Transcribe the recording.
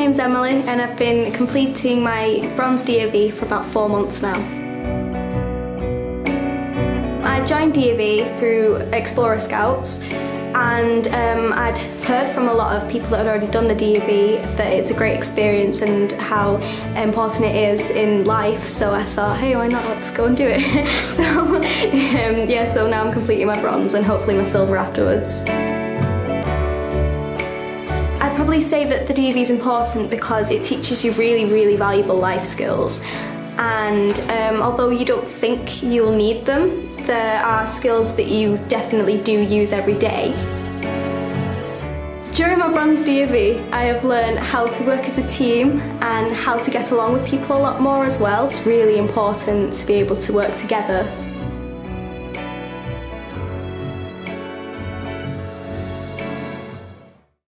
name's Emily and I've been completing my bronze DofE for about 4 months now. I joined DofE through Explorer Scouts, and I'd heard from a lot of people that had already done the DofE that it's a great experience and how important it is in life, so I thought, hey, why not, let's go and do it. So now I'm completing my bronze and hopefully my silver afterwards. I'd probably say that the DofE is important because it teaches you really valuable life skills, and although you don't think you'll need them, there are skills that you definitely do use every day. During my bronze DofE, I have learned how to work as a team and how to get along with people a lot more as well. It's really important to be able to work together.